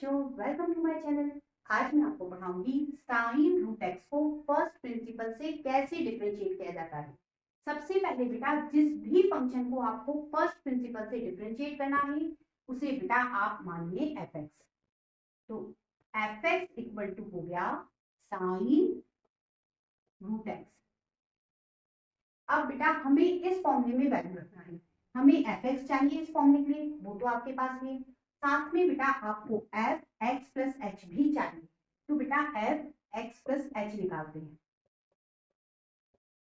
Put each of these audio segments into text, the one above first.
बच्चों, welcome to my channel. आज मैं आपको पढ़ाऊंगी साइन रूट एक्स को फर्स्ट प्रिंसिपल से कैसे डिफरेंशिएट किया जाता है। सबसे पहले बेटा जिस भी फंक्शन को आपको फर्स्ट प्रिंसिपल से डिफरेंशिएट करना है उसे बेटा आप मानिए एफ एक्स। तो एफ एक्स इक्वल टू हो गया साइन रूट एक्स। अब बेटा हमें इस फॉर्मूले में वैल्यू रखना है। हमें एफ एक्स चाहिए इस फॉर्मूले के लिए, वो तो आपके पास है। साथ में बेटा आपको एफ एक्स प्लस एच भी चाहिए। तो बेटा एफ एक्स प्लस एच निकालते हैं।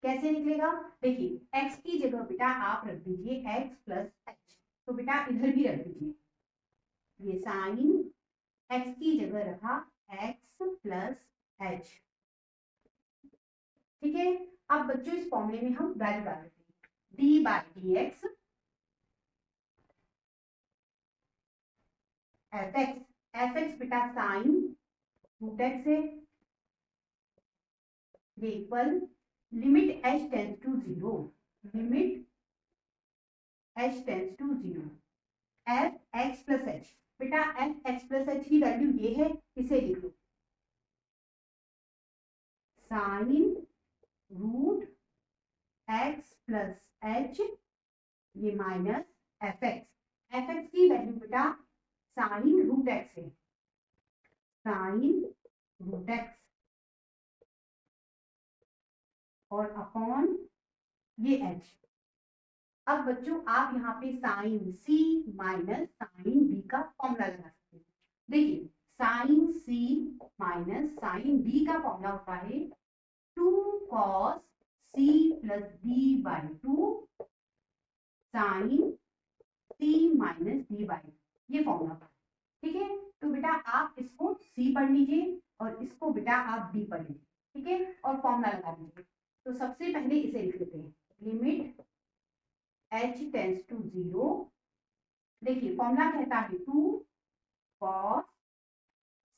कैसे निकलेगा? देखिए एक्स की जगह बेटा आप रख दीजिए एक्स प्लस एच। तो बेटा इधर भी रख दीजिए, ये साइन एक्स की जगह रखा एक्स प्लस एच। ठीक है। अब बच्चों इस फॉर्मूले में हम वैल्यू डाल देते हैं, d by d x f x बेटा साइन रूट एक्स है, ये equal limit h tends to zero, limit h tends to zero f x plus h. बेटा एफ एक्स प्लस एच की वैल्यू ये है, इसे लिख लो sine root x plus h, ये माइनस एफ एक्स की वैल्यू बेटा साइन रूट एक्स है, साइन रूट एक्स और अपॉन ये एच। अब बच्चों आप यहाँ पे sine C minus sine B का फॉर्मूला लगा सकते हैं। देखिए sine C minus sine B का फॉर्मूला होता है 2 cos c plus b by 2 sine c minus d by, ये फॉर्मूला होता है। ठीक है, तो बेटा आप इसको c पढ़ लीजिए और इसको बेटा आप d पढ़ लीजिए। ठीक है, और फॉर्मूला लगा लीजिए। तो सबसे पहले इसे लिख लेते हैं, limit h tends to zero. देखिए फॉर्मूला कहता है 2 cos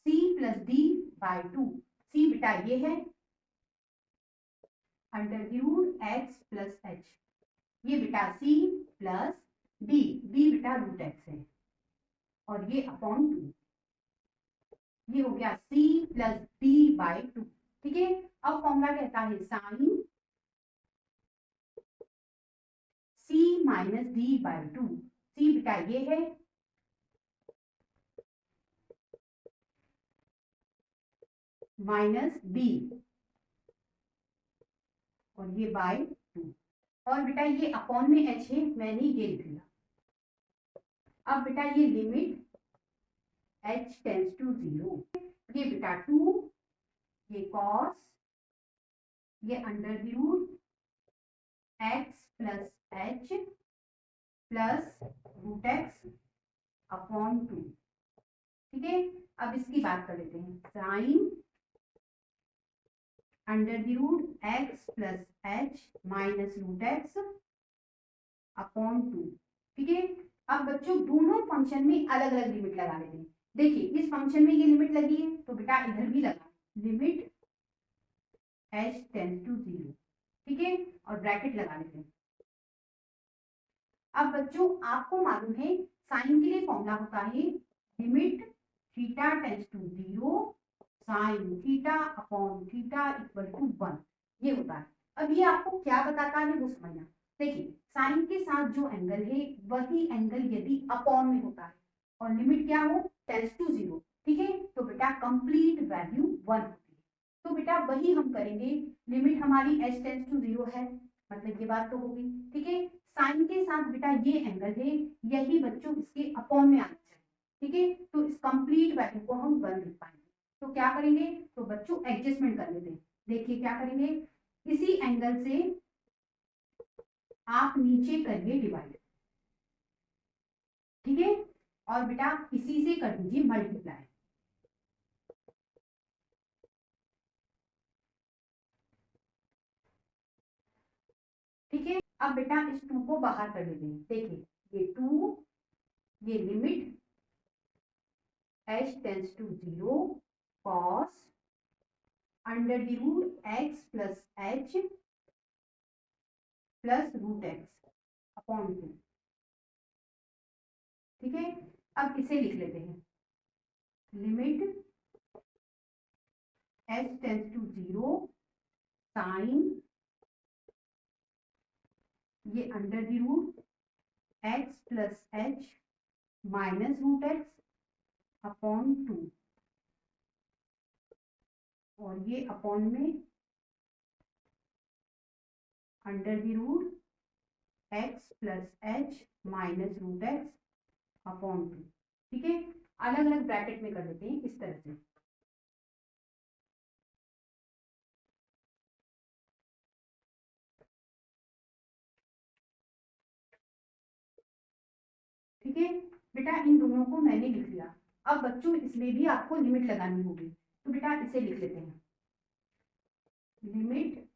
c plus d by 2। c बेटा ये है under root x plus h, ये बेटा c प्लस d, d बेटा रूट x है और ये अपॉन 2, ये हो गया c प्लस d बाई 2। ठीक है, अब फॉर्मूला कहता है sine c minus d by 2। c बेटा ये है माइनस d और ये बाई 2 और बेटा ये अपॉन में h है, मैंने ये लिख लिया। अब बेटा ये limit h tends to zero, ये बेटा 2, ये कॉस, ये under root x plus h plus root x upon 2। ठीक है, अब इसकी बात कर लेते हैं, sine under root x plus h minus root x upon 2। ठीक है, अब बच्चों दोनों फंक्शन में अलग अलग लिमिट लगा लेते हैं। देखिए इस फंक्शन में ये लिमिट लगी है तो बेटा इधर भी लगा limit h tends to zero. ठीक है, और ब्रैकेट लगा लेते हैं। अब बच्चों आपको मालूम है साइन के लिए फॉर्मूला होता है limit theta tends to zero sine theta upon theta equal to 1, ये होता है। अब ये आपको क्या बताता है वो समझना। देखिए साइन के साथ जो एंगल है वही एंगल यदि अपॉन में होता है और लिमिट क्या हो टेंस टू जीरो, ठीक है, तो बेटा कंप्लीट वैल्यू 1 होती है। तो बेटा वही हम करेंगे, लिमिट हमारी h टेंस टू जीरो है, मतलब ये बात तो होगी। ठीक है, साइन के साथ बेटा ये एंगल है, यही बच्चों इसके अपॉन में आना चाहिए। ठीक है, तो इस कंप्लीट वैल्यू को हम 1 लिख पाएंगे। तो क्या करेंगे, तो बच्चों एडजस्टमेंट कर लेते हैं। देखिए क्या करेंगे, इसी एंगल से आप नीचे करिए डिवाइड। ठीक है, और बेटा इसी से कर दीजिए मल्टीप्लाई। ठीक है, अब बेटा इस 2 को बाहर कर लेते हैं। देखिए ये 2, ये limit h tends to zero cos under root x plus h plus root x upon 2। ठीक है, अब इसे लिख लेते हैं limit h tends to 0 sine ये under the root x plus h minus root x upon 2 और ये अपॉन में under the root x plus h minus root x upon 2। ठीक है, अलग अलग ब्रैकेट में कर देते हैं इस तरह से। ठीक है बेटा, इन दोनों को मैंने लिख लिया। अब बच्चों इसमें भी आपको लिमिट लगानी होगी, तो बेटा इसे लिख लेते हैं। Limit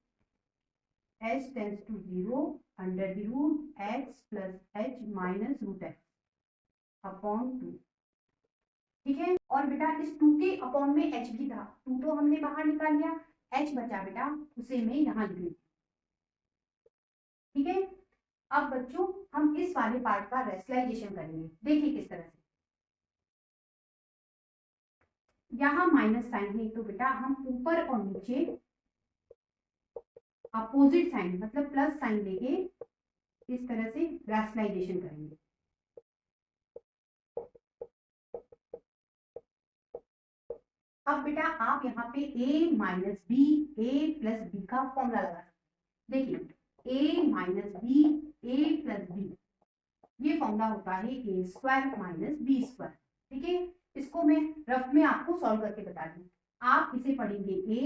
h tends to 0 under the root x plus h minus root x upon 2। ठीक है, और बेटा इस 2 के अपॉन में h भी था, 2 तो हमने बाहर निकाल लिया, h बचा बेटा, उसे मैं यहाँ लिख लेती। ठीक है, अब बच्चों हम इस वाले पार्ट का रेशनलाइजेशन करेंगे। देखिए किस तरह से, यहाँ माइनस साइन है तो बेटा हम ऊपर और नीचे अपोजिट साइन मतलब प्लस साइन लेके इस तरह से रैशनलाइजेशन करेंगे। अब बेटा आप यहाँ पे a minus B A plus B का फॉर्मूला लगा सकते हैं। देखिए a minus B A plus B, ये फॉर्मूला होता है A square minus B square. ठीक है, इसको मैं रफ में आपको सॉल्व करके बता दूं। आप इसे पढ़ेंगे a,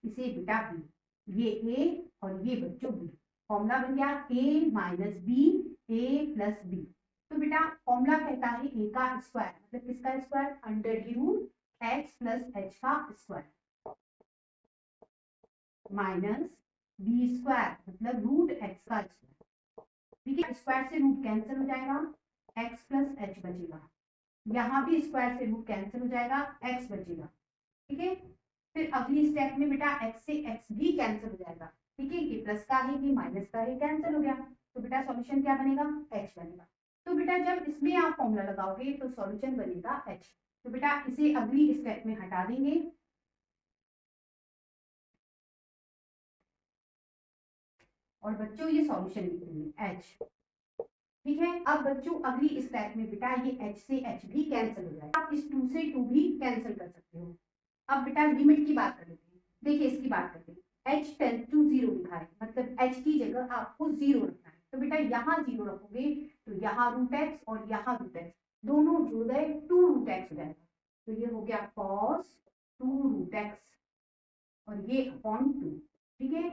इसे बेटा b, ये a और ये बच्चों b। फॉर्मूला बन गया a minus B A plus B. तो बेटा फॉर्मूला कहता है a का स्क्वायर मतलब किसका square, under the root x plus h का स्क्वायर माइनस बी स्क्वायर मतलब रूट x का स्क्वायर। ठीक है, स्क्वायर से रूट कैंसिल हो जाएगा, x प्लस h बचेगा। यहाँ भी स्क्वायर से रूट कैंसिल हो जाएगा, x बचेगा। ठीक है, फिर अगली स्टेप में बेटा x से x भी कैंसिल हो जाएगा। ठीक है, ये प्लस का है ये माइनस का है, कैंसिल हो गया, तो बेटा सॉल्यूशन क्या बनेगा, h बनेगा। तो बेटा जब इसमें आप फॉर्मूला लगाओगे तो सॉल्यूशन बनेगा h। तो बेटा इसे अगली स्टेप में हटा देंगे, और बच्चों ये सॉल्यूशन लिख देंगे h। ठीक है, अब बच्चों अगली स्टेप में बेटा ये h से h भी कैंसिल हो जाएगा, आप इस 2 से 2 भी कैंसिल कर सकते हो। अब बेटा लिमिट की बात कर लेते हैं। देखिए इसकी बात करते हैं, h टेंस टू 0 लिखा है मतलब h की जगह आपको 0 रखना है। तो बेटा यहाँ 0 रखोगे तो यहाँ रूट x और यहाँ रूट x दोनों जुड़ गए, 2 रूट x हो जाएगा। तो ये हो गया cos 2 रूट x और ये अपॉन 2। ठीक है,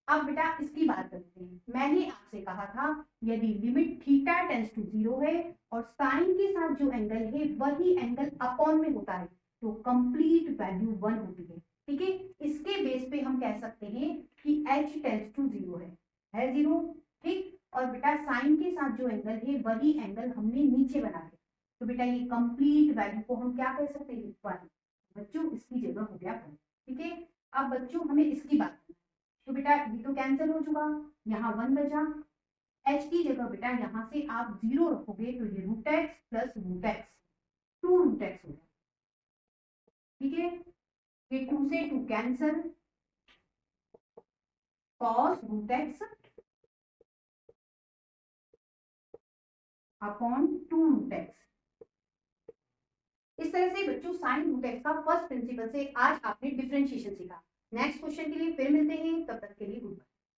अब बेटा इसकी बात करते हैं। मैंने आपसे कहा था यदि लिमिट थीटा टेंस टू 0 है और साइन के साथ जो एंगल है वही एंगल अपॉन में होता है तो कंप्लीट वैल्यू 1 होती है। ठीक है, इसके बेस पे हम कह सकते हैं कि h टेंस टू 0 है 0। ठीक, और बेटा साइन के साथ जो एंगल है वही एंगल हमने नीचे बना है, तो बेटा ये कंप्लीट वैल्यू को हम क्या कह सकते हैं, 1। बच्चों इसकी जगह हो गया 1। ठीक है, अब बच्चों हमें इसकी बात करनी है। तो बेटा ये तो कैंसिल हो चुका, यहाँ 1 बचा, h की जगह बेटा यहाँ से आप 0 रखोगे तो ये root x plus root x 2 root x हो जाएगा। ठीक है, ये 2 से 2 cancel, cos root x upon 2 root x। इस तरह से बच्चों साइन रूट x का फर्स्ट प्रिंसिपल से आज आपने डिफरेंशिएशन सीखा। नेक्स्ट क्वेश्चन के लिए फिर मिलते हैं, तब तक के लिए गुड बाय।